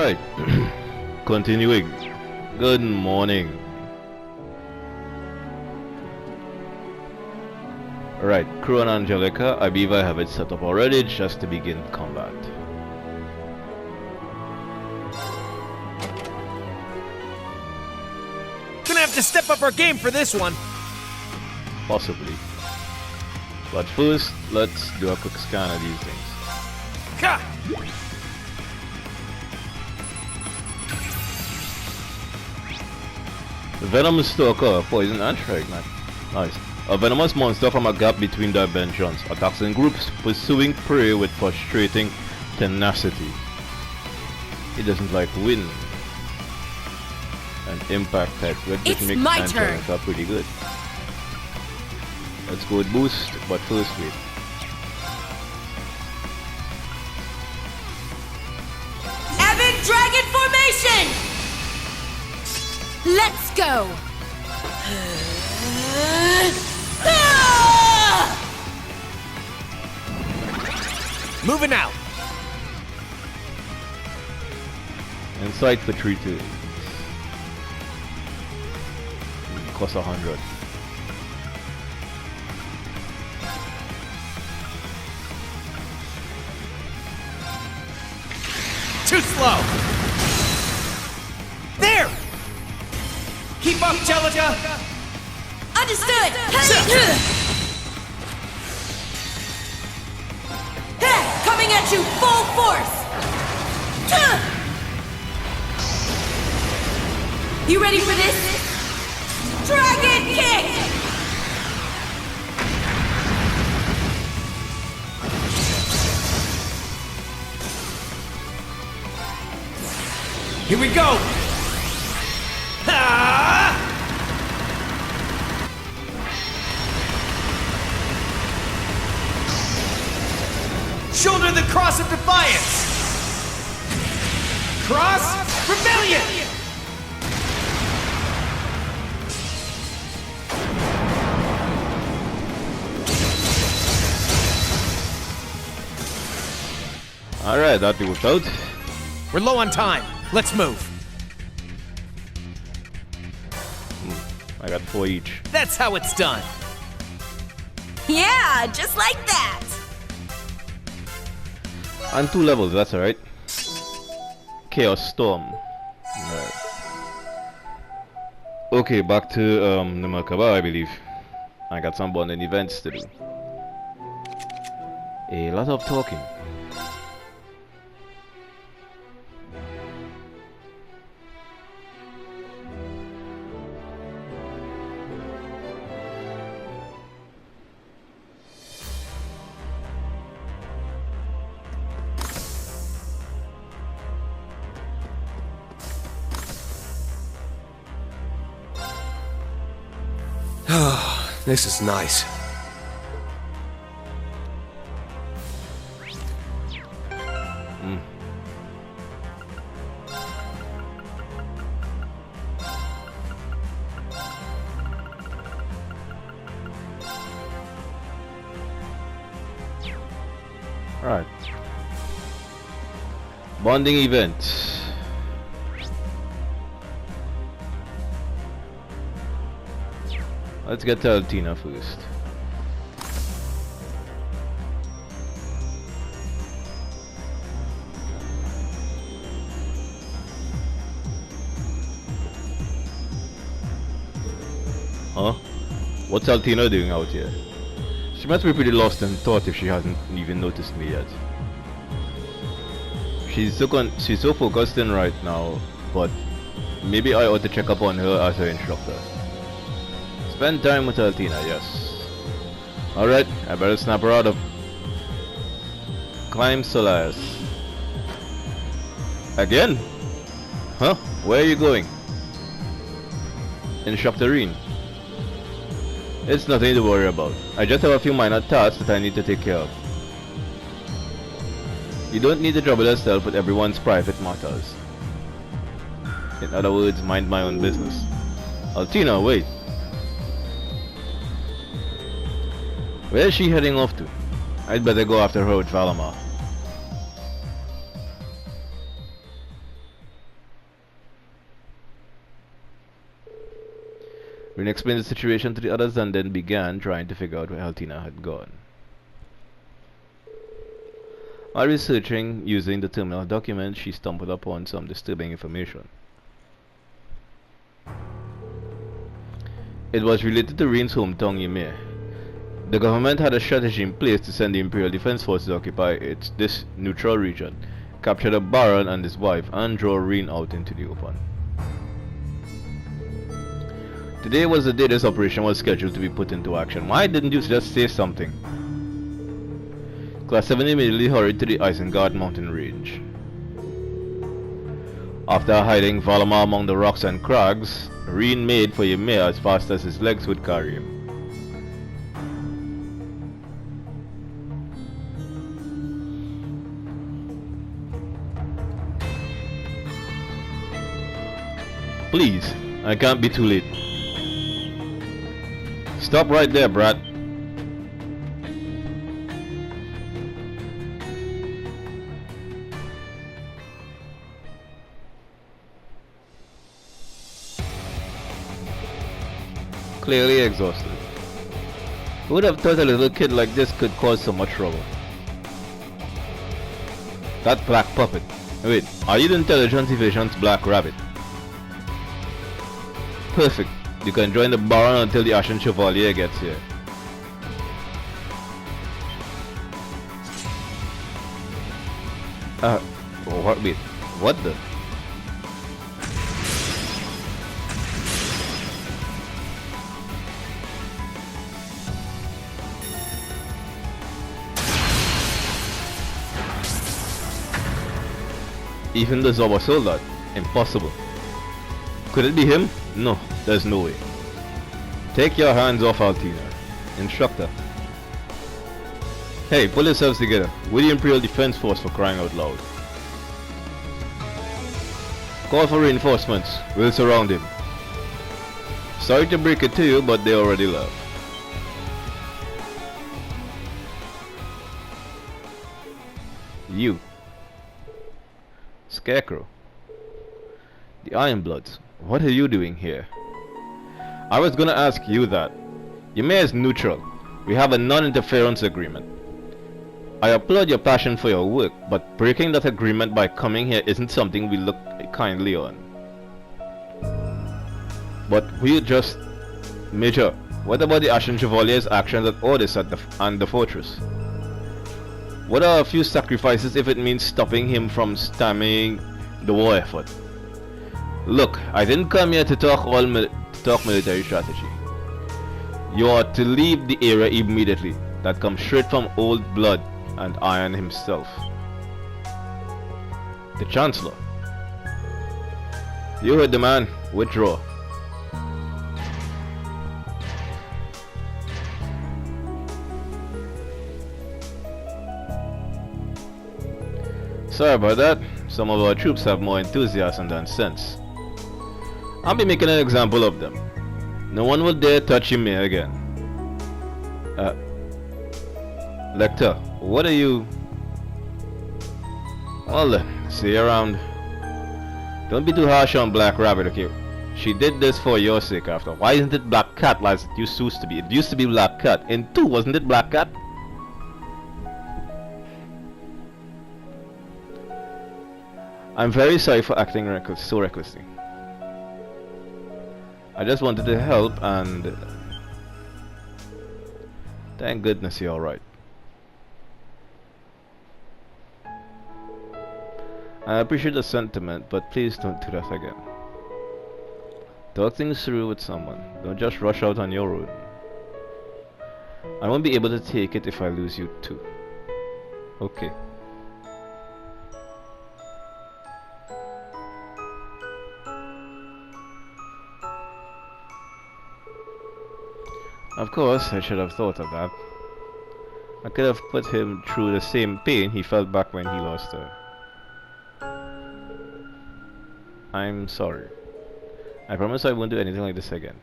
Alright, continuing. Good morning. Alright, Crew and Angelica, I believe I have it set up already just to begin combat. Gonna have to step up our game for this one. Possibly. But first, let's do a quick scan of these things. Ha! Venomous Stalker, Poison and Shrike, man. Nice. A venomous monster from a gap between dimensions. Attacks in groups, pursuing prey with frustrating tenacity. He doesn't like wind. And impact type, which makes Angelica pretty good. Let's go with boost, but first wait. Avid Dragon Formation! Let's go! Moving out! Insight for 3 2. Cost 100. Too slow! There! Keep up, Angelica! Understood! Coming at you full force! You ready for this? Dragon Kick! Here we go! Ha! Shoulder the Cross of Defiance! Cross Rebellion! Alright, that worked out. We're low on time. Let's move. I got 4 each. That's how it's done. Yeah, just like that! And 2 levels, that's alright. Chaos Storm. Right. Okay, back to the Merkaba, I believe. I got some bonding events to do. A lot of talking. This is nice. Alright. Bonding event. Let's get to Altina first. Huh? What's Altina doing out here? She must be pretty lost in thought if she hasn't even noticed me yet. She's so focused in right now, but maybe I ought to check up on her as her instructor. Spend time with Altina, yes. Alright, I better snap her out of. Climb Solaris. Again? Huh? Where are you going? Instructorine. It's nothing to worry about. I just have a few minor tasks that I need to take care of. You don't need to trouble yourself with everyone's private matters. In other words, mind my own business. Altina, wait. Where is she heading off to? I'd better go after her with Valamar. Rin explained the situation to the others and then began trying to figure out where Altina had gone. While researching using the terminal document, she stumbled upon some disturbing information. It was related to Rin's hometown, Ymir. The government had a strategy in place to send the Imperial Defense Forces to occupy this neutral region, capture the Baron and his wife, and draw Rin out into the open. Today was the day this operation was scheduled to be put into action. Why didn't you just say something? Class 7 immediately hurried to the Isengard mountain range. After hiding Valamar among the rocks and crags, Rin made for Ymir as fast as his legs would carry him. Please, I can't be too late. Stop right there, brat. Clearly exhausted. Who would have thought a little kid like this could cause so much trouble? That black puppet. Wait, are you the intelligence division's black rabbit? Perfect. You can join the Baron until the Ashen Chevalier gets here. What? Wait, what the? Even the Zoba soldier? Impossible. Could it be him? No, there's no way. Take your hands off Altina. Instructor. Hey, pull yourselves together. We're the Imperial Defense Force, for crying out loud. Call for reinforcements. We'll surround him. Sorry to break it to you, but they already left. You. Scarecrow. The Ironbloods. What are you doing here? I was gonna ask you that. Ymir is neutral. We have a non-interference agreement. I applaud your passion for your work, but breaking that agreement by coming here isn't something we look kindly on. But we just... Major, what about the Ashen Chevalier's actions at Ordis and the fortress? What are a few sacrifices if it means stopping him from stymieing the war effort? Look, I didn't come here to talk military strategy. You are to leave the area immediately. That comes straight from Old Blood and Iron himself. The Chancellor. You heard the man. Withdraw. Sorry about that. Some of our troops have more enthusiasm than sense. I'll be making an example of them. No one will dare touch Ymir again. Lecter, what are you... Well then, see you around. Don't be too harsh on Black Rabbit, okay? She did this for your sake after. Why isn't it Black Cat like it used to be? It used to be Black Cat. In 2, wasn't it Black Cat? I'm very sorry for acting so recklessly. I just wanted to help and... Thank goodness you're alright. I appreciate the sentiment, but please don't do that again. Talk things through with someone. Don't just rush out on your own. I won't be able to take it if I lose you too. Okay. Of course, I should have thought of that. I could have put him through the same pain he felt back when he lost her. I'm sorry. I promise I won't do anything like this again.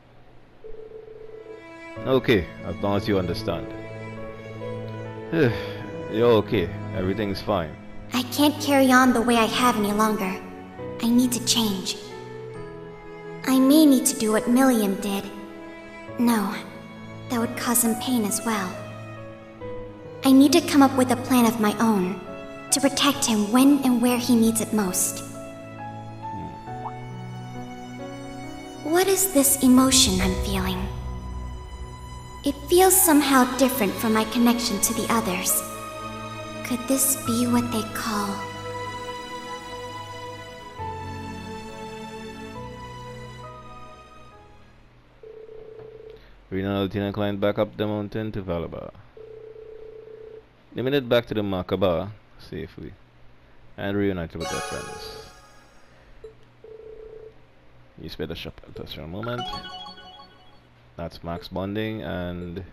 Okay, as long as you understand. You're okay. Everything's fine. I can't carry on the way I have any longer. I need to change. I may need to do what Milliam did. No, that would cause him pain as well. I need to come up with a plan of my own to protect him when and where he needs it most. What is this emotion I'm feeling? It feels somehow different from my connection to the others. Could this be what they call... Regional Lieutenant climbed back up the mountain to Valaba. They made it back to the Makaba safely and reunited with their friends. You spare the shop just for a moment. That's max bonding and...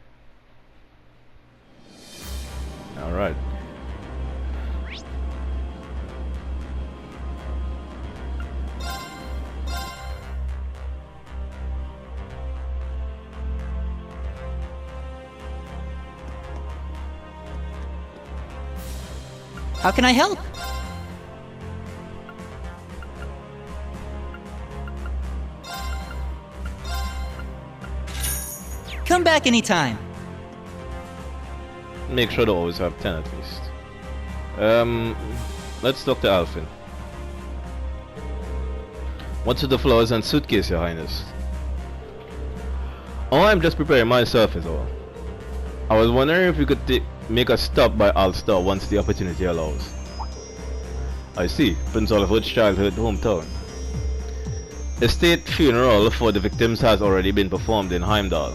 Alright. How can I help? Come back anytime. Make sure to always have 10 at least. Let's talk to Alfin. What's with the flowers and suitcase, Your Highness? Oh, I'm just preparing myself is all. I was wondering if we could make a stop by Alstar once the opportunity allows. I see, Prince Oliver's childhood hometown. A state funeral for the victims has already been performed in Heimdall.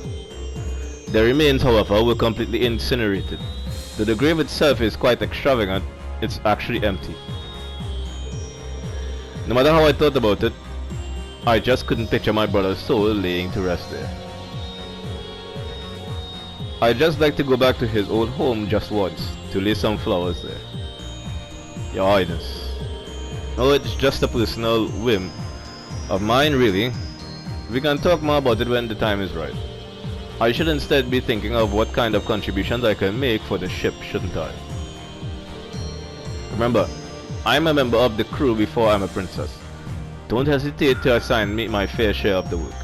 Their remains, however, were completely incinerated. Though the grave itself is quite extravagant, it's actually empty. No matter how I thought about it, I just couldn't picture my brother's soul laying to rest there. I'd just like to go back to his old home just once, to lay some flowers there. Your Highness. Oh, it's just a personal whim of mine, really. We can talk more about it when the time is right. I should instead be thinking of what kind of contributions I can make for the ship, shouldn't I? Remember, I'm a member of the crew before I'm a princess. Don't hesitate to assign me my fair share of the work.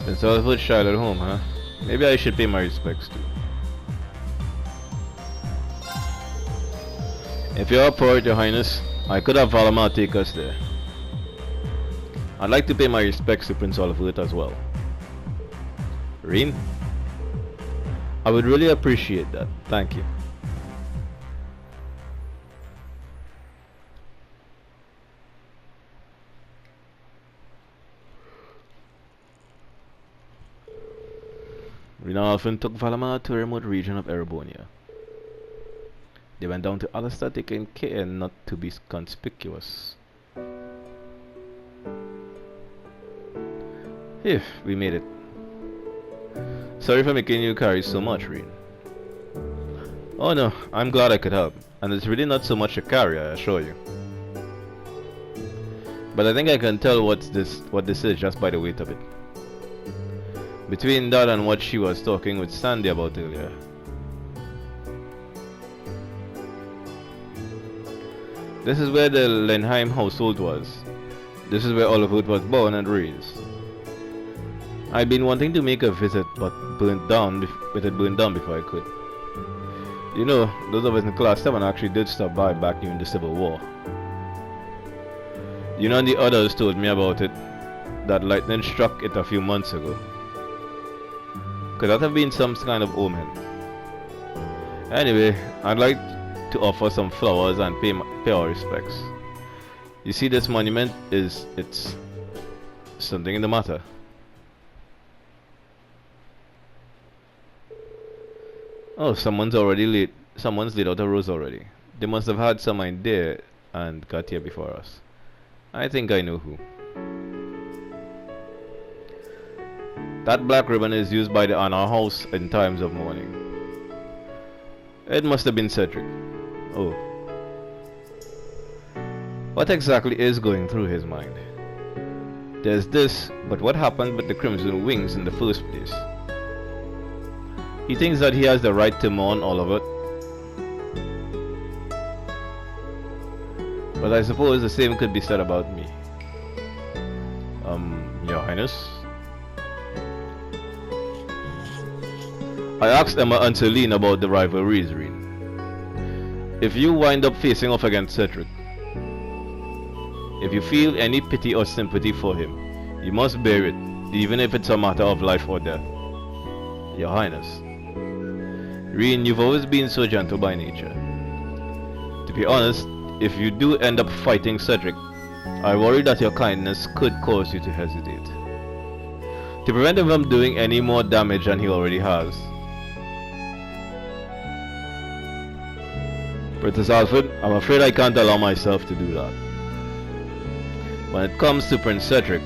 Prince Alfred's child at home, huh? Maybe I should pay my respects too. If you're up for it, Your Highness, I could have Valamar take us there. I'd like to pay my respects to Prince Oliver as well. Reen? I would really appreciate that. Thank you. Reen and Alfin took Valamar to a remote region of Erebonia. They went down to Alistair, taking care not to be conspicuous. Phew, we made it. Sorry for making you carry so much, Reen. Oh no, I'm glad I could help. And it's really not so much a carry, I assure you. But I think I can tell what this is just by the weight of it. Between that and what she was talking with Sandy about earlier. This is where the Lenheim household was. This is where Oliver was born and raised. I'd been wanting to make a visit, but it burned down before I could. You know, those of us in Class 7 actually did stop by back during the Civil War. You know, and the others told me about it, that lightning struck it a few months ago. Could that have been some kind of omen? Anyway, I'd like to offer some flowers and pay our respects. You see, this monument it's something in the matter. Oh, someone's laid out a rose already. They must have had some idea and got here before us. I think I know who. That black ribbon is used by the Honor House in times of mourning. It must have been Cedric. Oh. What exactly is going through his mind? There's this, but what happened with the Crimson Wings in the first place? He thinks that he has the right to mourn all of it. But I suppose the same could be said about me. Your Highness? I asked Emma and Celine about the rivalries, Reen. If you wind up facing off against Cedric, if you feel any pity or sympathy for him, you must bear it, even if it's a matter of life or death. Your Highness. Reen, you've always been so gentle by nature. To be honest, if you do end up fighting Cedric, I worry that your kindness could cause you to hesitate. To prevent him from doing any more damage than he already has. Princess Alfin, I'm afraid I can't allow myself to do that. When it comes to Prince Cedric,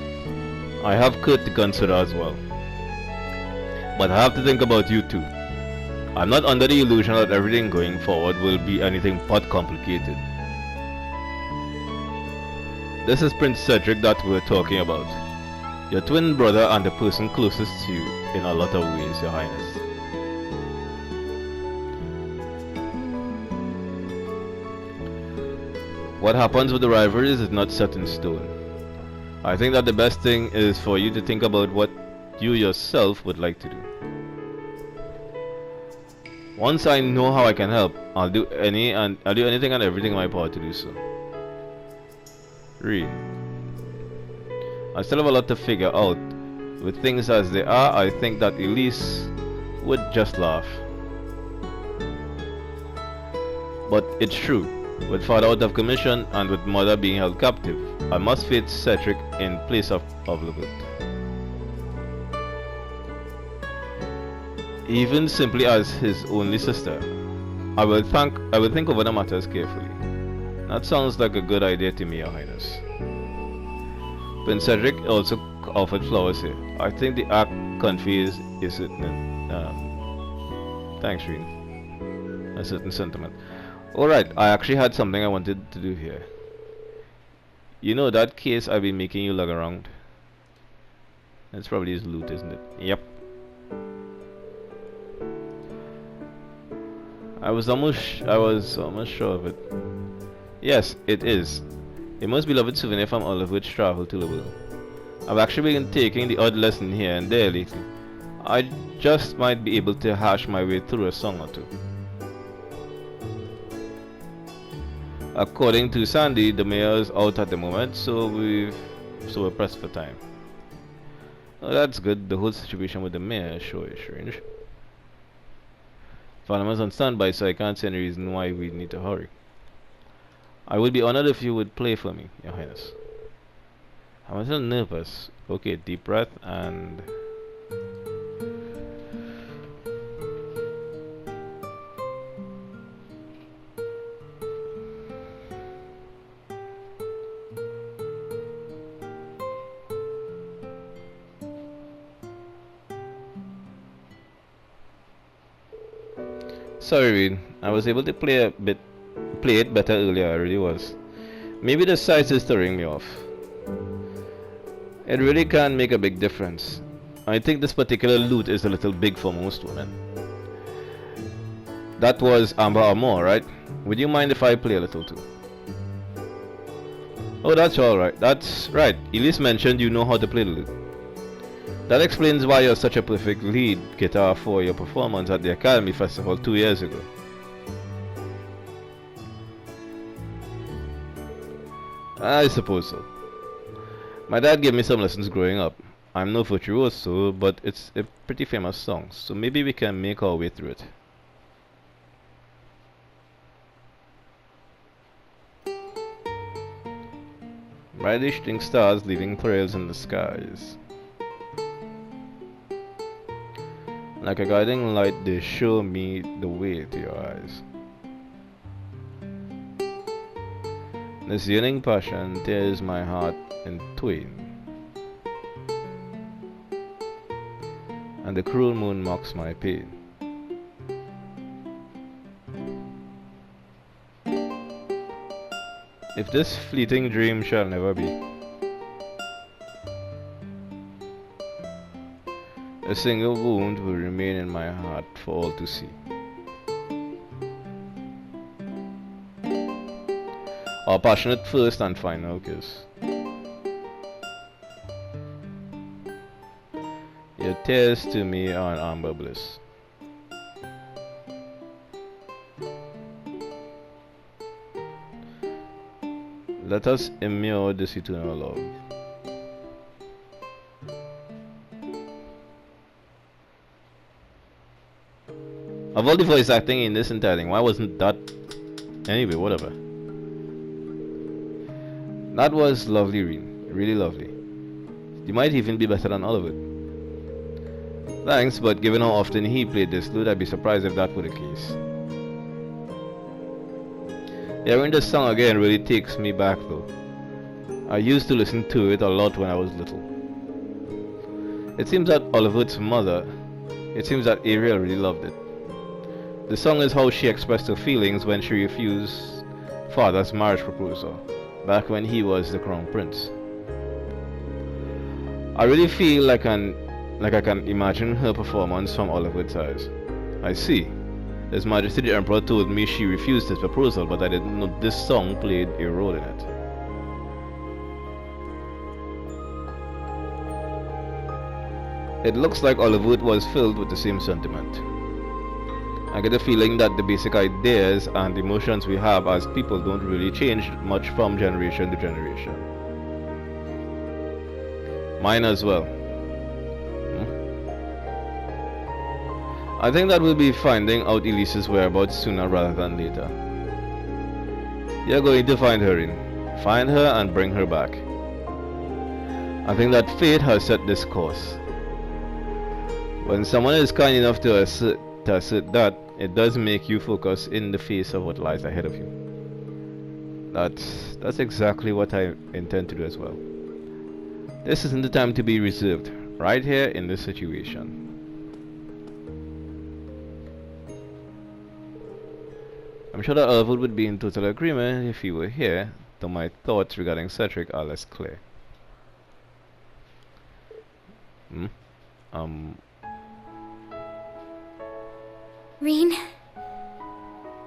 I have Kurt to consider as well. But I have to think about you too. I'm not under the illusion that everything going forward will be anything but complicated. This is Prince Cedric that we're talking about. Your twin brother and the person closest to you in a lot of ways, Your Highness. What happens with the rivalries is not set in stone. I think that the best thing is for you to think about what you yourself would like to do. Once I know how I can help, I'll do anything and everything in my power to do so. Read. I still have a lot to figure out. With things as they are, I think that Elise would just laugh. But it's true. With father out of commission and with mother being held captive, I must face Cedric in place of Levert. Even simply as his only sister, I will think over the matters carefully. That sounds like a good idea to me, Your Highness. Prince Cedric also offered flowers here. I think the act conveys a certain thanks, Reen. A certain sentiment. Alright, I actually had something I wanted to do here. You know that case I've been making you lug around? That's probably his loot, isn't it? Yep. I was almost sure of it. Yes, it is. A most beloved souvenir from all of which travel to the world. I've actually been taking the odd lesson here and there lately. I just might be able to hash my way through a song or two. According to Sandy, the mayor is out at the moment, so we're pressed for time. Oh, that's good. The whole situation with the mayor is sure is strange. Farmer's on standby, so I can't see any reason why we need to hurry. I would be honored if you would play for me, Your Highness. I'm a little nervous. Okay, deep breath and... Sorry, Reed. I was able to play it better earlier. I really was. Maybe the size is throwing me off. It really can make a big difference. I think this particular loot is a little big for most women. That was Amber Amor, right? Would you mind if I play a little too? Oh, that's alright. That's right. Elise mentioned you know how to play the lute. That explains why you're such a perfect lead guitar for your performance at the Academy Festival 2 years ago. I suppose so. My dad gave me some lessons growing up. I'm no virtuoso, but it's a pretty famous song, so maybe we can make our way through it. Bright shooting stars leaving trails in the skies. Like a guiding light, they show me the way to your eyes. This yearning passion tears my heart in twain, and the cruel moon mocks my pain. If this fleeting dream shall never be, a single wound will remain in my heart for all to see. Our passionate first and final kiss. Your tears to me are an amber bliss. Let us immure this eternal love. Of all the voice acting in this entire thing, why wasn't that? Anyway, whatever. That was lovely, Reen. Really lovely. You might even be better than all of it. Thanks, but given how often he played this lute, I'd be surprised if that were the case. Hearing this song again really takes me back though. I used to listen to it a lot when I was little. It seems that Oliver's mother, it seems that Ariel really loved it. The song is how she expressed her feelings when she refused father's marriage proposal, back when he was the crown prince. I really feel like I can imagine her performance from Oliver's eyes. I see. His Majesty the Emperor told me she refused his proposal, but I didn't know this song played a role in it. It looks like Oliver was filled with the same sentiment. I get a feeling that the basic ideas and emotions we have as people don't really change much from generation to generation. Mine as well. I think that we'll be finding out Elise's whereabouts sooner rather than later. You're going to find her in. Find her and bring her back. I think that fate has set this course. When someone is kind enough to assert that, it does make you focus in the face of what lies ahead of you. That's exactly what I intend to do as well. This isn't the time to be reserved, right here in this situation. I'm sure that Elwood would be in total agreement if he were here, though my thoughts regarding Cedric are less clear. Reen,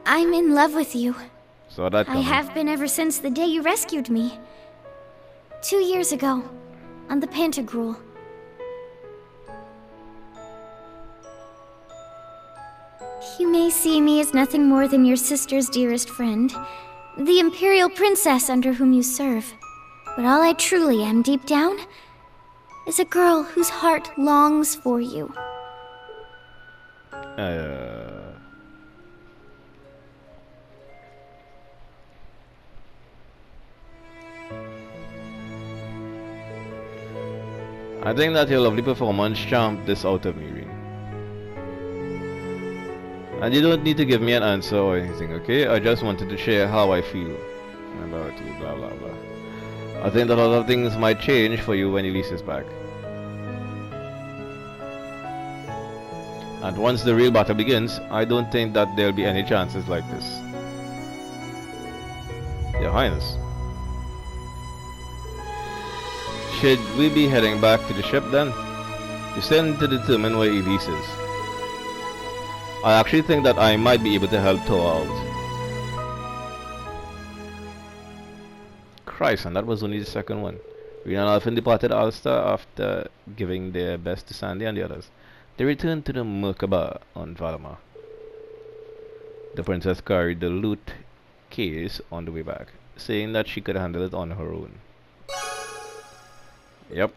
I'm in love with you. Saw that coming. I have been ever since the day you rescued me. 2 years ago, on the Pantagruel. You may see me as nothing more than your sister's dearest friend, the Imperial Princess under whom you serve. But all I truly am deep down is a girl whose heart longs for you. I think that your lovely performance charmed this out of me, Reen. And you don't need to give me an answer or anything, okay? I just wanted to share how I feel about you, blah blah blah. I think that a lot of things might change for you when Elise is back. And once the real battle begins, I don't think that there'll be any chances like this. Your Highness. Should we be heading back to the ship then? You still need to determine where Elise is. I actually think that I might be able to help Toa out. Christ, and that was only the second one. Reen and Alfin departed Ulster after giving their best to Sandy and the others. They returned to the Merkaba on Valamar. The princess carried the loot case on the way back, saying that she could handle it on her own. Yep.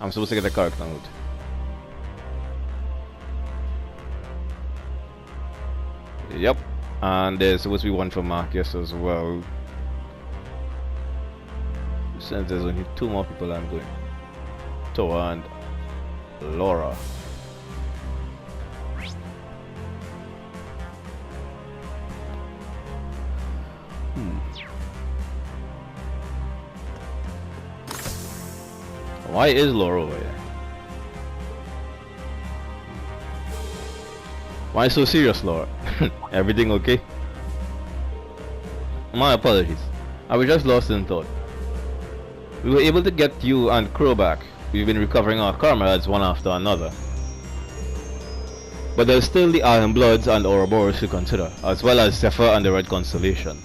I'm supposed to get a character note. Yep. And there's supposed to be one for Marcus as well. Since there's only 2 more people, I'm going. Toa and Laura. Why is Laura over here? Why so serious, Laura? Everything okay? My apologies. I was just lost in thought. We were able to get you and Crow back. We've been recovering our comrades one after another. But there's still the Iron Bloods and Ouroboros to consider, as well as Zephyr and the Red Constellation.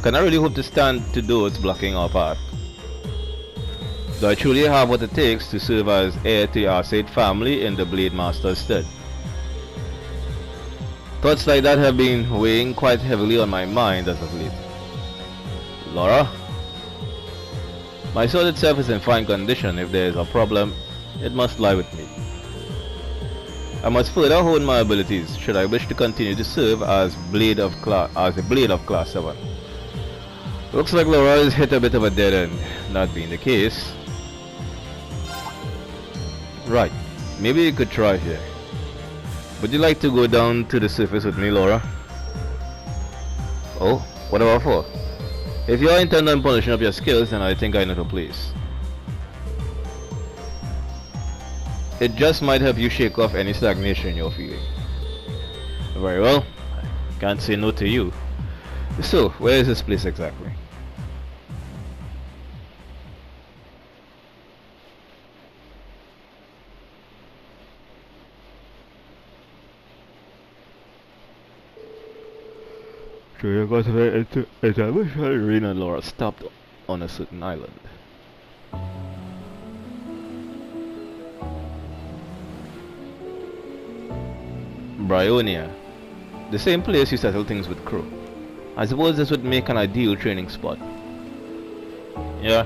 Can I really hope to stand to those blocking our path? Do I truly have what it takes to serve as heir to the Arcade family in the Blade Master's stead? Thoughts like that have been weighing quite heavily on my mind as of late. Laura? My sword itself is in fine condition. If there is a problem, it must lie with me. I must further hone my abilities should I wish to continue to serve as a blade of class 7. Looks like Laura has hit a bit of a dead end. That being the case, right, maybe you could try here. Would you like to go down to the surface with me, Laura? Oh, what about for? If you are intent on polishing up your skills, then I think I know the place. It just might help you shake off any stagnation you're feeling. Very well, can't say no to you. So, where is this place exactly? So you got to establish how Irene and Laura stopped on a certain island. Bryonia, the same place you settle things with Crow. I suppose this would make an ideal training spot. Yeah,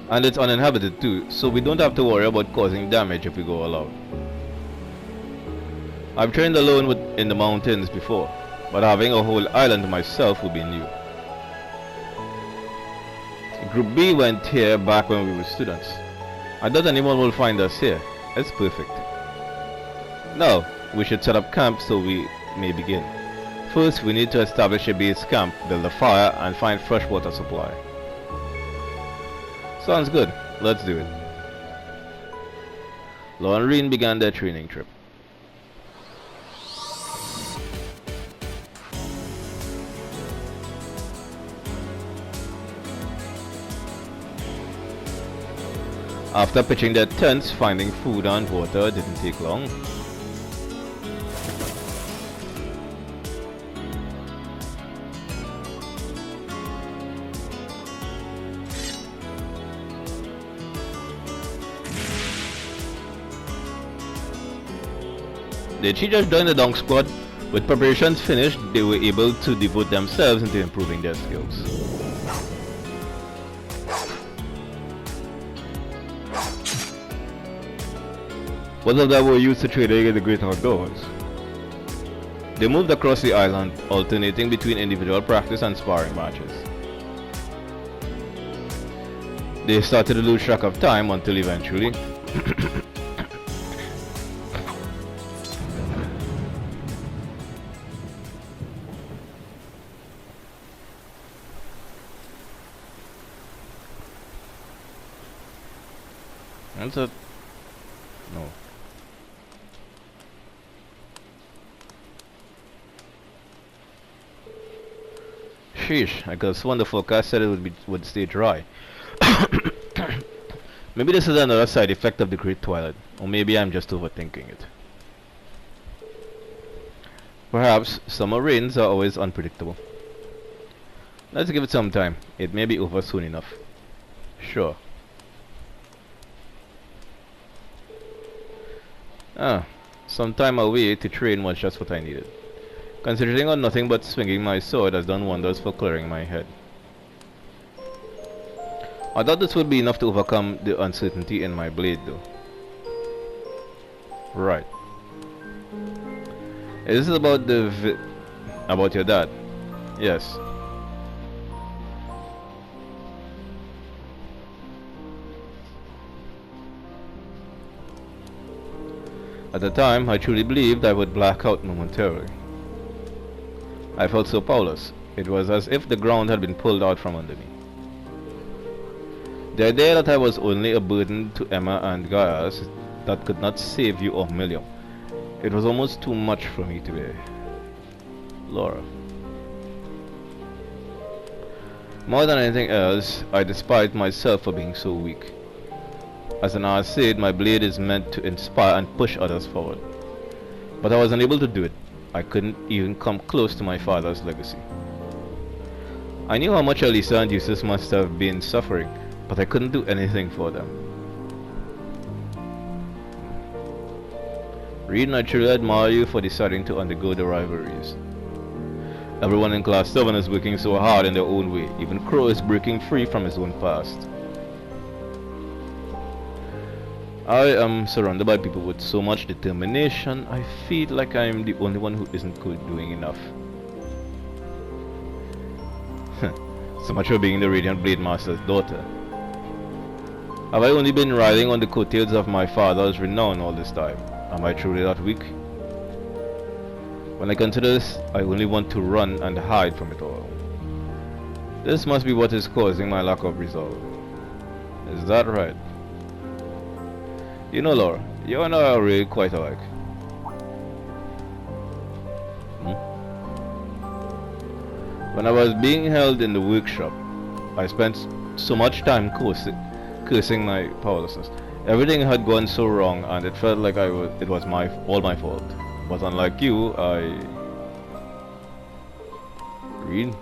and it's uninhabited too, so we don't have to worry about causing damage if we go all out. I've trained alone in the mountains before, but having a whole island to myself would be new. Group B went here back when we were students. I doubt anyone will find us here. It's perfect. Now, we should set up camp so we may begin. First, we need to establish a base camp, build a fire, and find fresh water supply. Sounds good. Let's do it. Laura and Reen began their training trip. After pitching their tents, finding food and water didn't take long. They just joined the dunk squad. With preparations finished, they were able to devote themselves into improving their skills. Both of them were used to trading in the great outdoors. They moved across the island, alternating between individual practice and sparring matches. They started to lose track of time until eventually That's a... no. Sheesh, I could have sworn the forecast said it would stay dry. Maybe this is another side effect of the Great Twilight, or maybe I'm just overthinking it. Perhaps summer rains are always unpredictable. Let's give it some time. It may be over soon enough. Sure. Some time away to train was just what I needed. Concentrating on nothing but swinging my sword has done wonders for clearing my head. I thought this would be enough to overcome the uncertainty in my blade though. Right. Is this about about your dad? Yes. At the time, I truly believed I would black out momentarily. I felt so powerless. It was as if the ground had been pulled out from under me. The idea that I was only a burden to Emma and Gaius that could not save you or Millium. It was almost too much for me to bear. Laura. More than anything else, I despised myself for being so weak. As an said, my blade is meant to inspire and push others forward. But I was unable to do it. I couldn't even come close to my father's legacy. I knew how much Elisa and Eustace must have been suffering, but I couldn't do anything for them. Reed, I truly admire you for deciding to undergo the rivalries. Everyone in Class 7 is working so hard in their own way. Even Crow is breaking free from his own past. I am surrounded by people with so much determination, I feel like I am the only one who isn't doing enough. So much for being the Radiant Blade Master's daughter. Have I only been riding on the coattails of my father's renown all this time? Am I truly that weak? When I consider this, I only want to run and hide from it all. This must be what is causing my lack of resolve. Is that right? You know, Laura, you and I are really quite alike. When I was being held in the workshop, I spent so much time cursing my powerlessness. Everything had gone so wrong, and it felt like it was all my fault. But unlike you, Reed?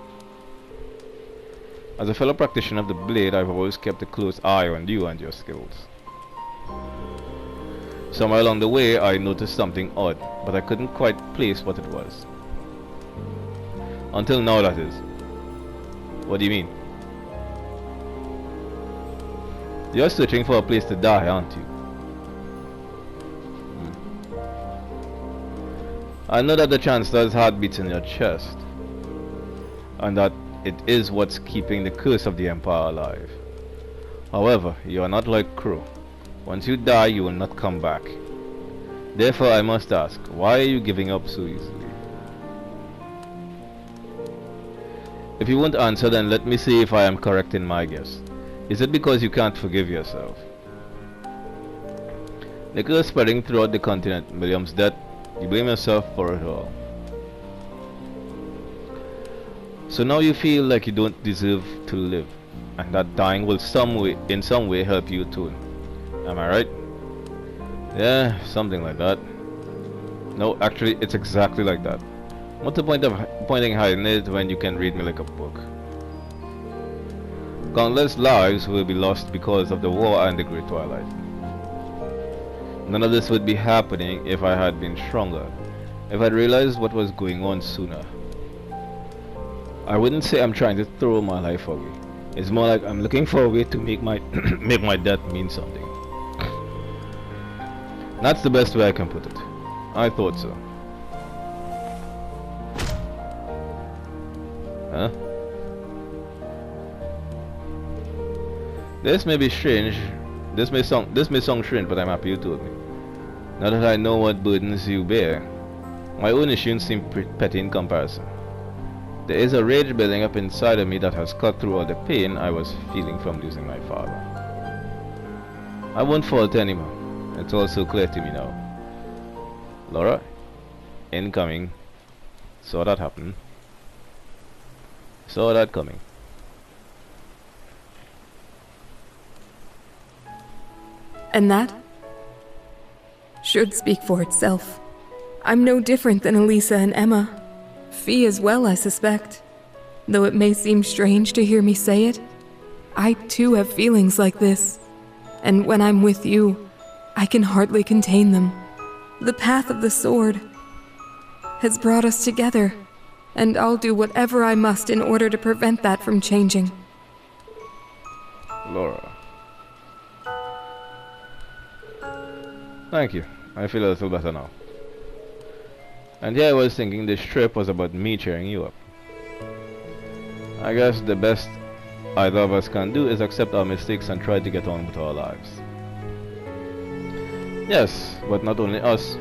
As a fellow practitioner of the blade, I've always kept a close eye on you and your skills. Somewhere along the way, I noticed something odd, but I couldn't quite place what it was. Until now, that is. What do you mean? You're searching for a place to die, aren't you? I know that the Chancellor's heart beats in your chest, and that it is what's keeping the curse of the Empire alive. However, you are not like Crow. Once you die, you will not come back. Therefore, I must ask, why are you giving up so easily? If you won't answer, then let me see if I am correct in my guess. Is it because you can't forgive yourself? The curse spreading throughout the continent, William's death, you blame yourself for it all. So now you feel like you don't deserve to live, and that dying will in some way help you too. Am I right? Yeah, something like that. No, actually, it's exactly like that. What's the point of hiding it when you can read me like a book? Countless lives will be lost because of the war and the Great Twilight. None of this would be happening if I had been stronger, if I'd realized what was going on sooner. I wouldn't say I'm trying to throw my life away. It's more like I'm looking for a way to make my make my death mean something. That's the best way I can put it. I thought so. Huh? This may be strange. This may sound strange, but I'm happy you told me. Now that I know what burdens you bear, my own issues seem petty in comparison. There is a rage building up inside of me that has cut through all the pain I was feeling from losing my father. I won't fault anyone. It's all so clear to me now. Laura, incoming. Saw that happen. Saw that coming. And that should speak for itself. I'm no different than Elisa and Emma. Fee as well, I suspect. Though it may seem strange to hear me say it, I too have feelings like this. And when I'm with you, I can hardly contain them. The path of the sword has brought us together, and I'll do whatever I must in order to prevent that from changing. Laura. Thank you. I feel a little better now. And yeah, I was thinking this trip was about me cheering you up. I guess the best either of us can do is accept our mistakes and try to get on with our lives. Yes, but not only us.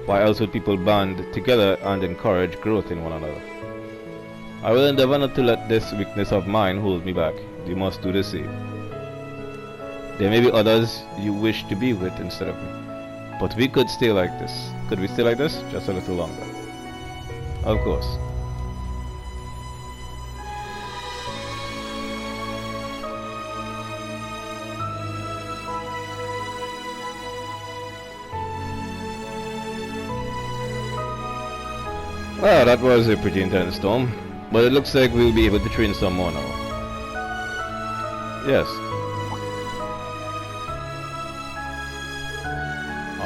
Why else would people band together and encourage growth in one another? I will endeavor not to let this weakness of mine hold me back. You must do the same. There may be others you wish to be with instead of me. But we could stay like this. Could we stay like this? Just a little longer. Of course. Well, that was a pretty intense storm. But it looks like we'll be able to train some more now. Yes.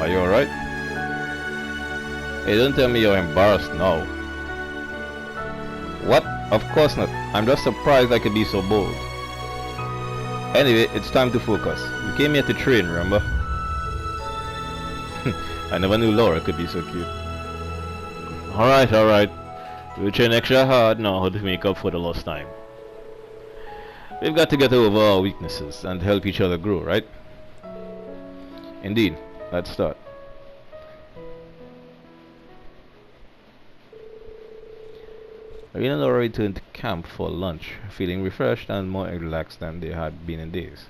Are you alright? Hey, don't tell me you're embarrassed now. What? Of course not. I'm just surprised I could be so bold. Anyway, it's time to focus. We came here to train, remember? I never knew Laura could be so cute. Alright, alright. We'll train extra hard now to make up for the lost time. We've got to get over our weaknesses and help each other grow, right? Indeed. Let's start. Irene and Laura returned to camp for lunch, feeling refreshed and more relaxed than they had been in days.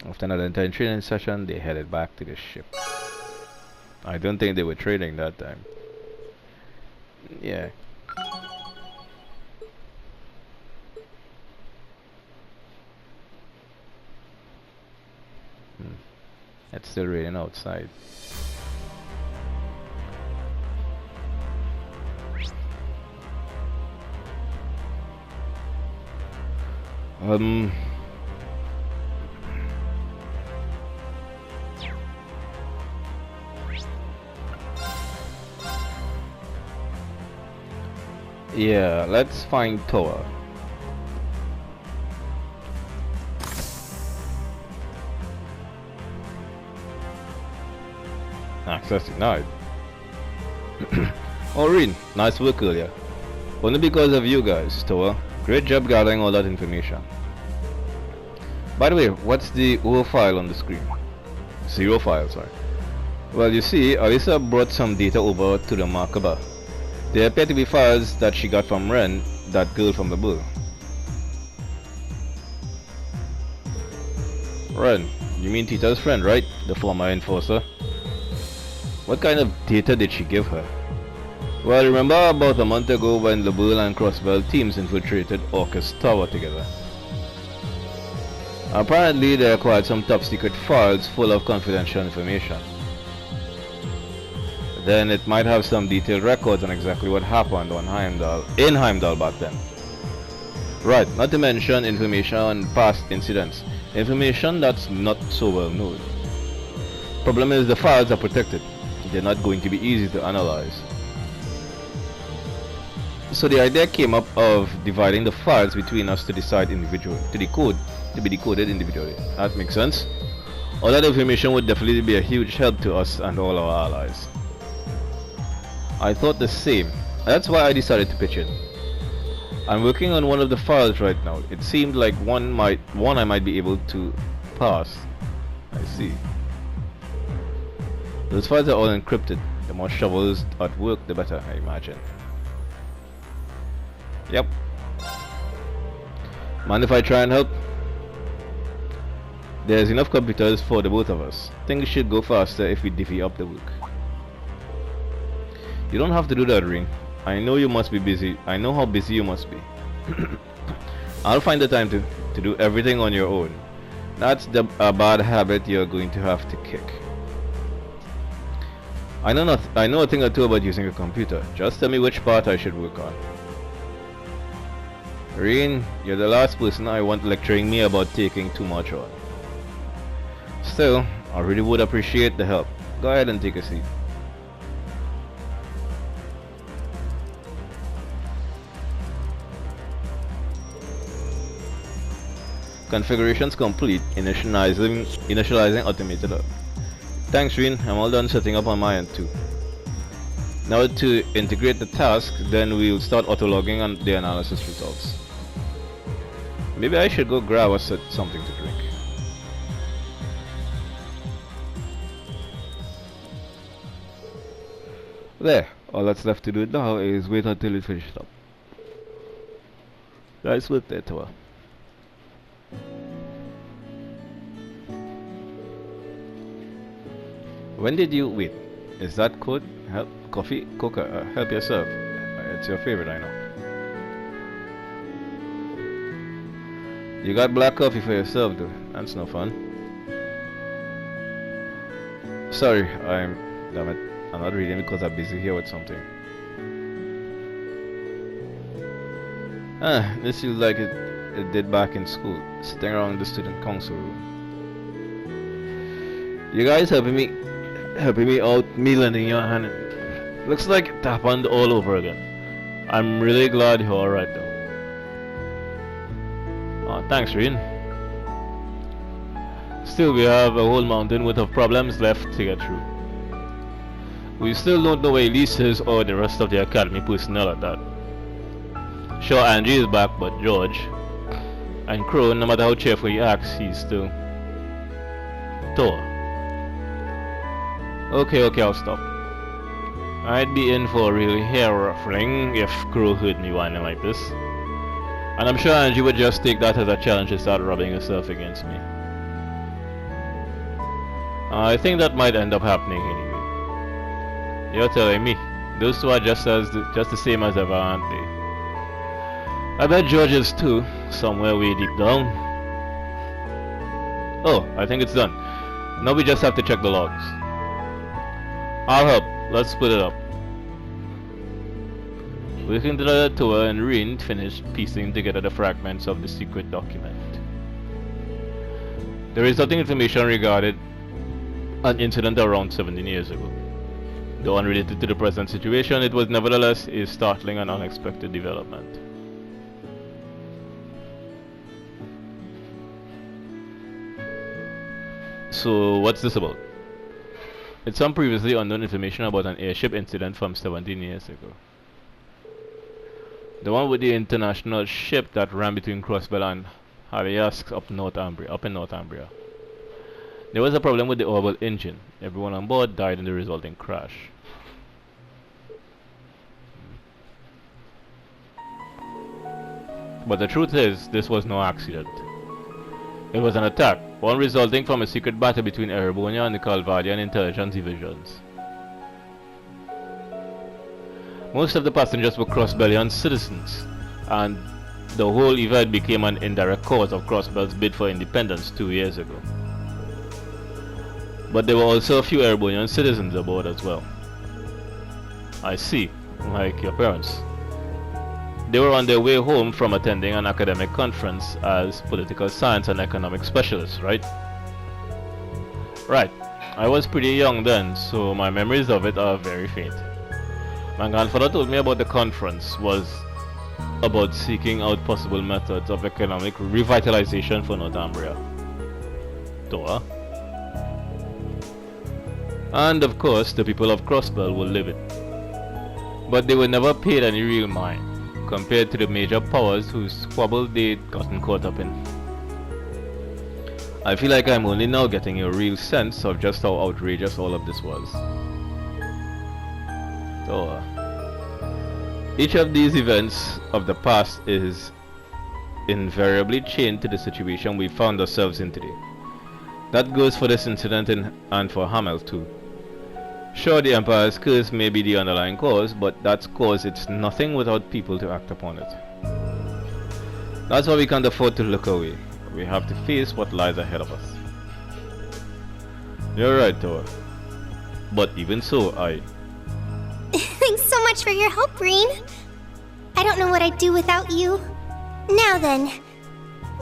After another intense training session, they headed back to the ship. I don't think they were training that time. Yeah. It's still raining outside. Yeah, let's find Toa. Access denied. Irene, nice work earlier. Only because of you guys, Toa. Great job gathering all that information. By the way, what's the O file on the screen? 0 file, sorry. Well, you see, Alyssa brought some data over to the Markaba. They appear to be files that she got from Ren, that girl from the bull. Ren, you mean Tita's friend, right? The former enforcer. What kind of data did she give her? Well, remember about a month ago when the Bull and Crossbell teams infiltrated Orcus Tower together? Apparently they acquired some top secret files full of confidential information. Then it might have some detailed records on exactly what happened on in Heimdall back then. Right, not to mention information on past incidents. Information that's not so well known. Problem is the files are protected. They're not going to be easy to analyze. So the idea came up of dividing the files between us to decide to be decoded individually. That makes sense. All that information would definitely be a huge help to us and all our allies. I thought the same. That's why I decided to pitch in. I'm working on one of the files right now. It seemed like one I might be able to pass. I see. Those files are all encrypted. The more shovels at work, the better, I imagine. Yep. Mind if I try and help? There's enough computers for the both of us. Things should go faster if we divvy up the work. You don't have to do that, Ring. I know you must be busy. I know how busy you must be. I'll find the time to do everything on your own. That's a bad habit you're going to have to kick. I know a thing or two about using a computer. Just tell me which part I should work on. Reen, you're the last person I want lecturing me about taking too much on. Still, I really would appreciate the help. Go ahead and take a seat. Configurations complete. Initializing automated up. Thanks, Reen. I'm all done setting up on my end too. Now to integrate the task, then we'll start auto-logging on the analysis results. Maybe I should go grab us something to drink. There. All that's left to do now is wait until it finishes up. Nice work there, Toa. When did you wait? Is that code? Help coffee? Coca, help yourself. It's your favorite, I know. You got black coffee for yourself, though. That's no fun. Sorry, damn it. I'm not reading because I'm busy here with something. This feels like it did back in school, sitting around the student council room. You guys helping me out, me lending your hand. Looks like it happened all over again. I'm really glad you're alright though. Oh, thanks, Reen. Still, we have a whole mountain worth of problems left to get through. We still don't know where Elise is or the rest of the academy personnel at that. Sure, Angie is back, but George and Crow, no matter how cheerful he acts, he's still Thor. Okay, I'll stop. I'd be in for a real hair ruffling if Crow heard me whining like this. And I'm sure Angie would just take that as a challenge and start rubbing herself against me. I think that might end up happening anyway. You're telling me. Those two are just the same as ever, aren't they? I bet George is too, somewhere way deep down. Oh, I think it's done. Now we just have to check the logs. I'll help. Let's split it up. Working together, Toa and Rin finished piecing together the fragments of the secret document. The resulting information regarded an incident around 17 years ago. Though unrelated to the present situation, it was nevertheless a startling and unexpected development. So, what's this about? It's some previously unknown information about an airship incident from 17 years ago. The one with the international ship that ran between Crossbell and Haliask up in Northumbria. There was a problem with the orbital engine. Everyone on board died in the resulting crash. But the truth is, this was no accident. It was an attack, one resulting from a secret battle between Erebonia and the Calvadian intelligence divisions. Most of the passengers were Crossbellian citizens, and the whole event became an indirect cause of Crossbell's bid for independence 2 years ago. But there were also a few Erebonian citizens aboard as well. I see, like your parents. They were on their way home from attending an academic conference as political science and economic specialists, right? Right. I was pretty young then, so my memories of it are very faint. My grandfather told me about the conference was about seeking out possible methods of economic revitalization for Northumbria. Toa. And of course, the people of Crossbell will live it. But they were never paid any real mind, compared to the major powers whose squabble they'd gotten caught up in. I feel like I'm only now getting a real sense of just how outrageous all of this was. So, each of these events of the past is invariably chained to the situation we found ourselves in today. That goes for this incident and for Hamel too. Sure, the Empire's curse may be the underlying cause, but that's cause it's nothing without people to act upon it. That's why we can't afford to look away. We have to face what lies ahead of us. You're right, Toa. But even so, Thanks so much for your help, Green. I don't know what I'd do without you. Now then,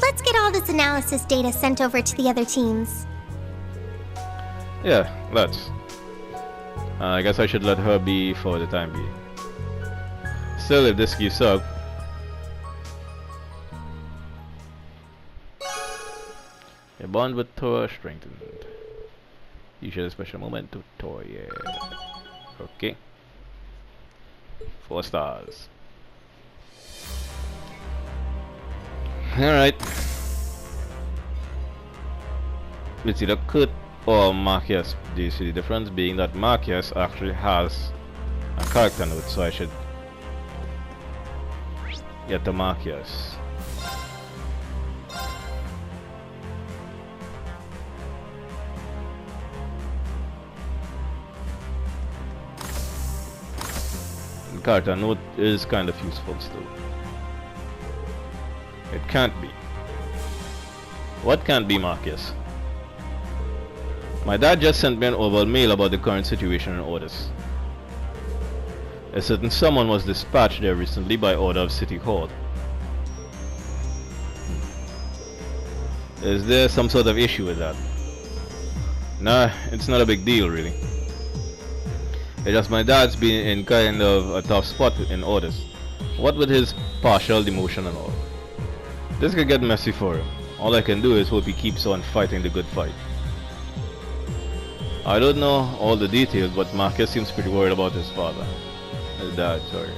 let's get all this analysis data sent over to the other teams. Yeah, let's. I guess I should let her be for the time being. Still, if this keeps up... Your bond with Toa strengthened. You share a special moment to Toa, yeah. Okay. 4 stars. Alright. It's either Kurt or Marcus. Do you see the difference? Being that Marcus actually has a character note, so I should get the Marcus. The character note is kind of useful still. It can't be. What can't be, Marcus? My dad just sent me an oval mail about the current situation in Ordis. A certain someone was dispatched there recently by order of City Hall. Is there some sort of issue with that? Nah, it's not a big deal really. It's just my dad's been in kind of a tough spot in orders. What with his partial demotion and all. This could get messy for him. All I can do is hope he keeps on fighting the good fight. I don't know all the details, but Marcus seems pretty worried about his father. His dad, sorry.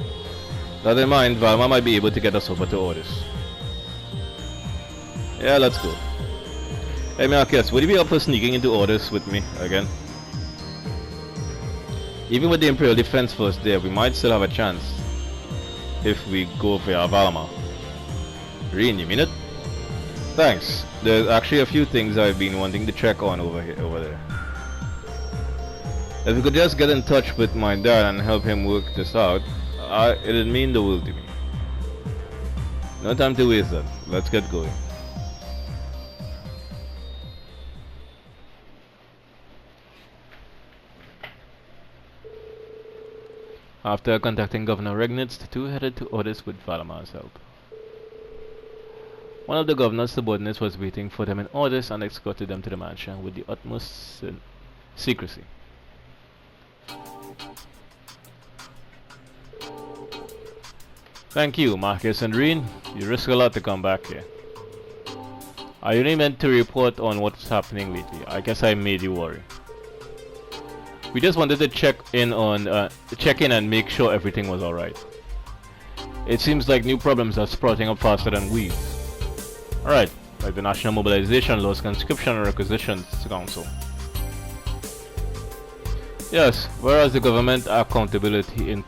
That in mind, Valma might be able to get us over to orders. Yeah, let's go. Hey Marcus, would you be up for sneaking into orders with me again? Even with the Imperial Defense Force there, we might still have a chance if we go via Valma. Reen, you mean it? Thanks. There's actually a few things I've been wanting to check on over there. If we could just get in touch with my dad and help him work this out, it'd mean the world to me. No time to waste then. Let's get going. After contacting Governor Regnitz, the two headed to orders with Valama's help. One of the governor's subordinates was waiting for them in orders and escorted them to the mansion with the utmost secrecy. Thank you, Marcus and Reen. You risk a lot to come back here. I only meant to report on what's happening lately. I guess I made you worry. We just wanted to check in and make sure everything was alright. It seems like new problems are sprouting up faster than weeds. Alright, like the National Mobilization Laws, Conscription and Requisitions Council. Yes, whereas the Government Accountability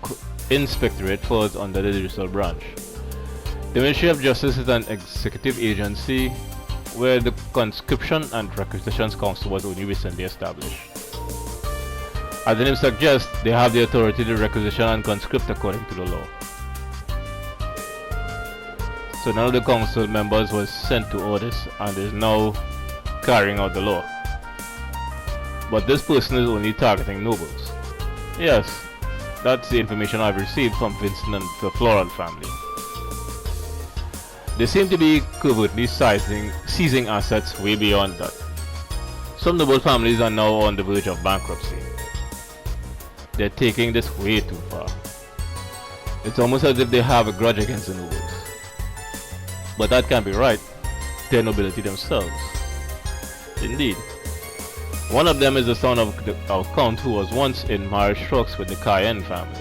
Inspectorate falls under the Judicial Branch. The Ministry of Justice is an executive agency where the Conscription and Requisitions Council was only recently established. As the name suggests, they have the authority to requisition and conscript according to the law. So none of the council members was sent to orders and is now carrying out the law. But this person is only targeting nobles. Yes, that's the information I've received from Vincent and the Floral family. They seem to be covertly seizing assets way beyond that. Some noble families are now on the verge of bankruptcy. They're taking this way too far. It's almost as if they have a grudge against the nobles. But that can't be right. They're nobility themselves. Indeed. One of them is the son of our Count who was once in marriage strokes with the Cayenne family.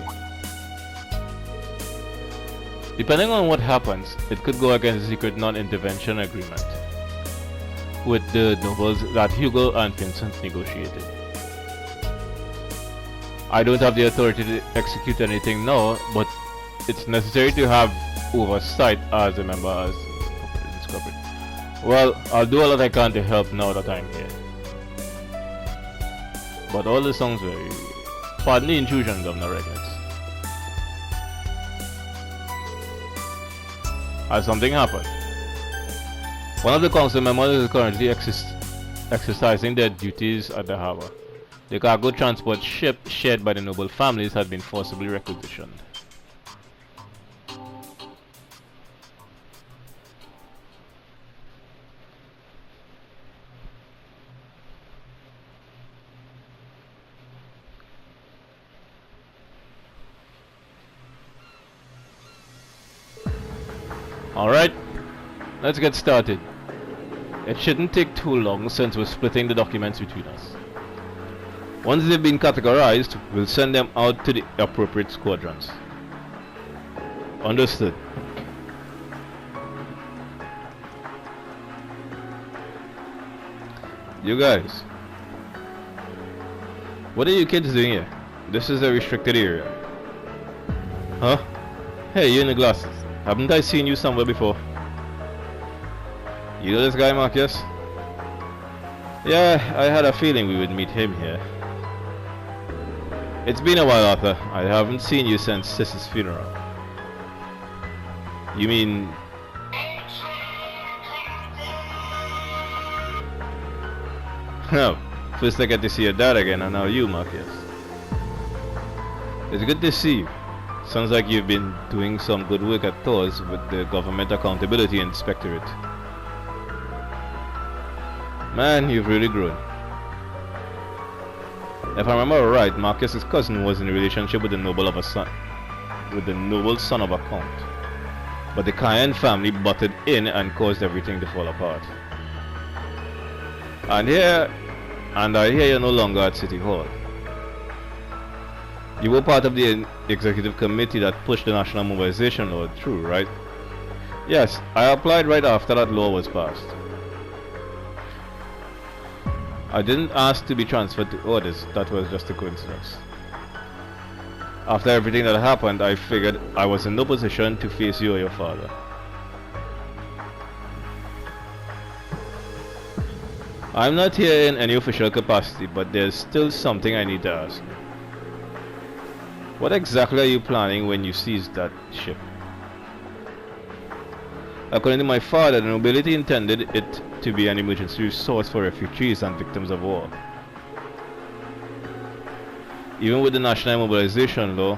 Depending on what happens, it could go against the secret non-intervention agreement with the nobles that Hugo and Vincent negotiated. I don't have the authority to execute anything now, but it's necessary to have oversight as a member as discovered. Well, I'll do all that I can to help now that I'm here. But all this sounds very... Pardon the intrusion, Governor Regnitz. Has something happened? One of the council members is currently exercising their duties at the harbor. The cargo transport ship shared by the noble families has been forcibly requisitioned. Alright, let's get started. It shouldn't take too long since we're splitting the documents between us. Once they've been categorized, we'll send them out to the appropriate squadrons. Understood. You guys. What are you kids doing here? This is a restricted area. Huh? Hey, you in the glasses. Haven't I seen you somewhere before? You know this guy, Marcus? Yeah, I had a feeling we would meet him here. It's been a while, Arthur. I haven't seen you since Sis's funeral. You mean... No. First I get to see your dad again, and now you, Marcus. It's good to see you. Sounds like you've been doing some good work at Thor's with the Government Accountability Inspectorate. Man, you've really grown. If I remember right, Marcus's cousin was in a relationship with the noble son of a count. But the Cayenne family butted in and caused everything to fall apart. And I hear you're no longer at City Hall. You were part of the executive committee that pushed the national mobilization law through, right? Yes, I applied right after that law was passed. I didn't ask to be transferred to orders, that was just a coincidence. After everything that happened, I figured I was in no position to face you or your father. I'm not here in any official capacity, but there's still something I need to ask you. What exactly are you planning when you seize that ship? According to my father, the nobility intended it to be an emergency resource for refugees and victims of war. Even with the national mobilization law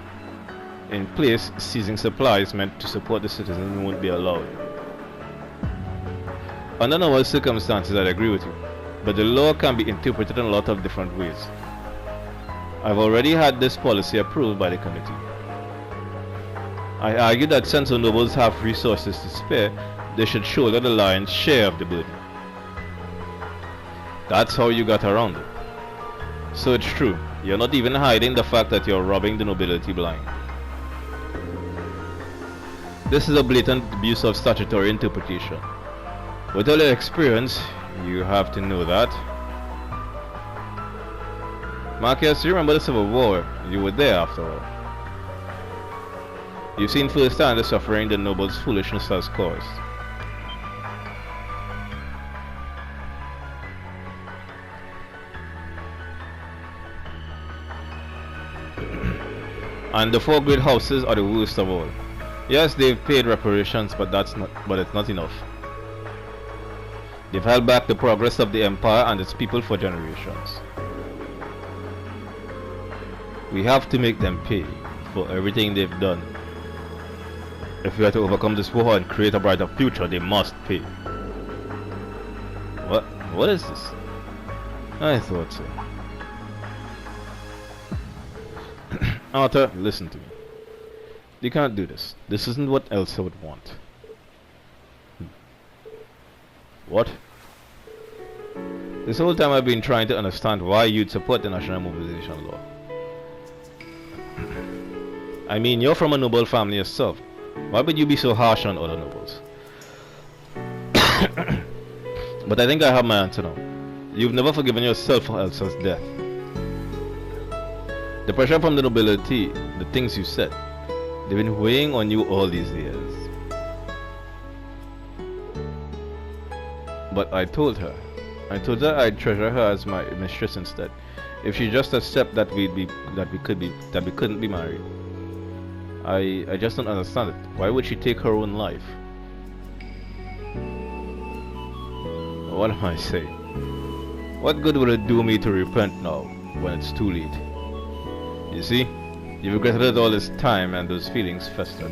in place, seizing supplies meant to support the citizens won't be allowed. Under normal circumstances, I'd agree with you, but the law can be interpreted in a lot of different ways. I've already had this policy approved by the committee. I argue that since the nobles have resources to spare, they should shoulder the lion's share of the burden. That's how you got around it. So it's true, you're not even hiding the fact that you're robbing the nobility blind. This is a blatant abuse of statutory interpretation. With all your experience, you have to know that. Marcus, you remember the Civil War? You were there after all. You've seen firsthand the suffering the nobles' foolishness has caused. And the four great houses are the worst of all. Yes, they've paid reparations, but it's not enough. They've held back the progress of the empire and its people for generations. We have to make them pay for everything they've done. If we are to overcome this war and create a brighter future, they must pay. What is this? I thought so. Arthur, listen to me. You can't do this. This isn't what Elsa would want. What? This whole time I've been trying to understand why you'd support the national mobilization law. I mean, you're from a noble family yourself. Why would you be so harsh on other nobles? But I think I have my answer now. You've never forgiven yourself for Elsa's death. The pressure from the nobility, the things you said, they've been weighing on you all these years. But I told her I'd treasure her as my mistress instead. If she just accept that we couldn't be married. I just don't understand it. Why would she take her own life? What am I saying? What good would it do me to repent now, when it's too late? You see, you've regretted it all this time and those feelings festered.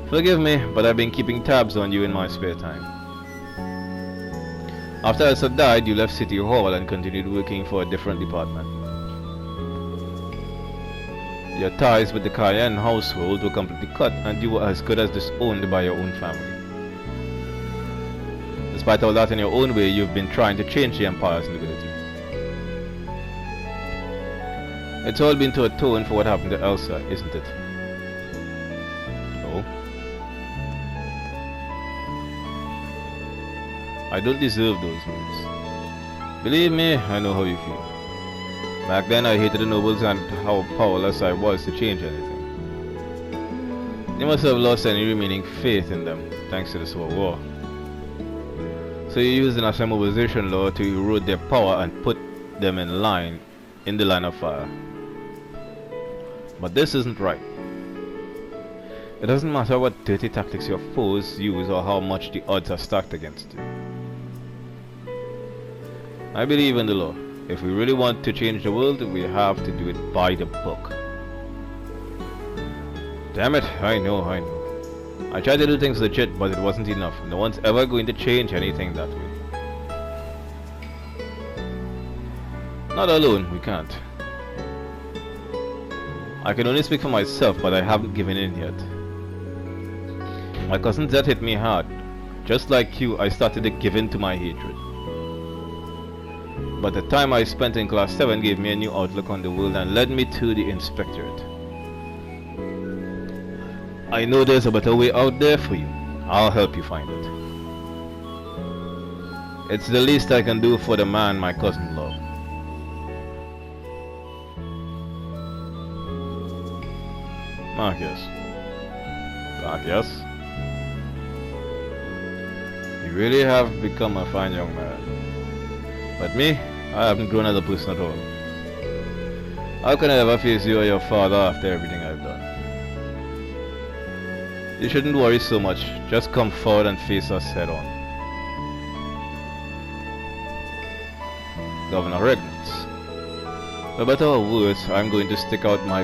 Forgive me, but I've been keeping tabs on you in my spare time. After Elsa died, you left City Hall and continued working for a different department. Your ties with the Cayenne household were completely cut and you were as good as disowned by your own family. Despite all that, in your own way, you've been trying to change the Empire's nobility. It's all been to atone for what happened to Elsa, isn't it? No? I don't deserve those moves. Believe me, I know how you feel. Back then I hated the nobles and how powerless I was to change anything. You must have lost any remaining faith in them, thanks to the Civil War. So you used the national mobilization law to erode their power and put them in the line of fire. But this isn't right. It doesn't matter what dirty tactics your foes use or how much the odds are stacked against you. I believe in the law. If we really want to change the world, we have to do it by the book. Damn it, I know. I tried to do things legit, but it wasn't enough. No one's ever going to change anything that way. Not alone, we can't. I can only speak for myself, but I haven't given in yet. My cousin's death hit me hard. Just like you, I started to give in to my hatred. But the time I spent in class 7 gave me a new outlook on the world and led me to the inspectorate. I know there's a better way out there for you. I'll help you find it. It's the least I can do for the man my cousin loved. Marcus. Marcus. You really have become a fine young man. But me, I haven't grown as a person at all. How can I ever face you or your father after everything I've done? You shouldn't worry so much. Just come forward and face us head on. Governor Regnitz. For better or worse, I'm going to stick out my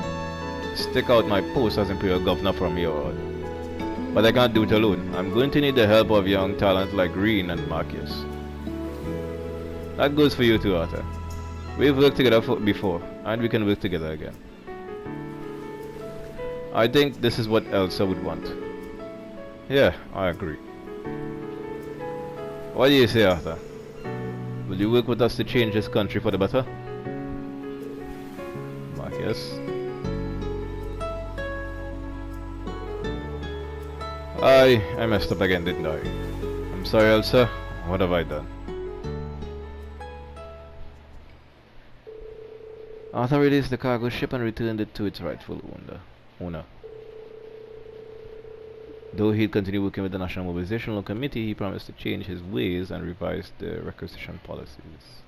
post as Imperial Governor from here on. But I can't do it alone. I'm going to need the help of young talents like Green and Marcus. That goes for you too, Arthur. We've worked together before, and we can work together again. I think this is what Elsa would want. Yeah, I agree. What do you say, Arthur? Will you work with us to change this country for the better? Marcus? I messed up again, didn't I? I'm sorry, Elsa. What have I done? Arthur released the cargo ship and returned it to its rightful owner. Though he'd continue working with the National Mobilizational Committee, he promised to change his ways and revise the requisition policies.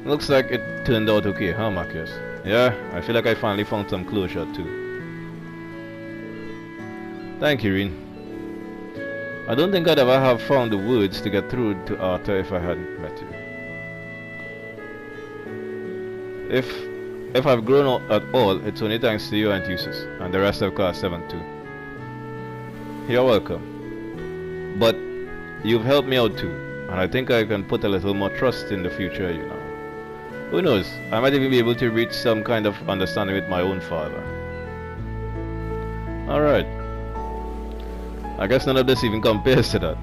Looks like it turned out okay, huh, Marcus? Yeah, I feel like I finally found some closure too. Thank you, Reen. I don't think I'd ever have found the words to get through to Arthur if I hadn't met you. If I've grown at all, it's only thanks to you and Thesis, and the rest of Class 7 too. You're welcome. But you've helped me out too, and I think I can put a little more trust in the future, you know. Who knows, I might even be able to reach some kind of understanding with my own father. Alright. I guess none of this even compares to that.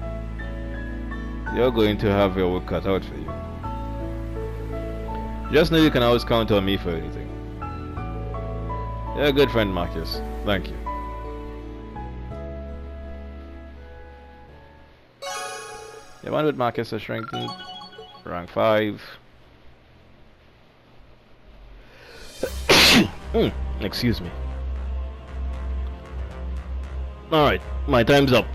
You're going to have your work cut out for you. Just know you can always count on me for anything. You're a good friend, Marcus. Thank you. The one with Marcus is strengthened. Rank 5. Excuse me. Alright, my time's up.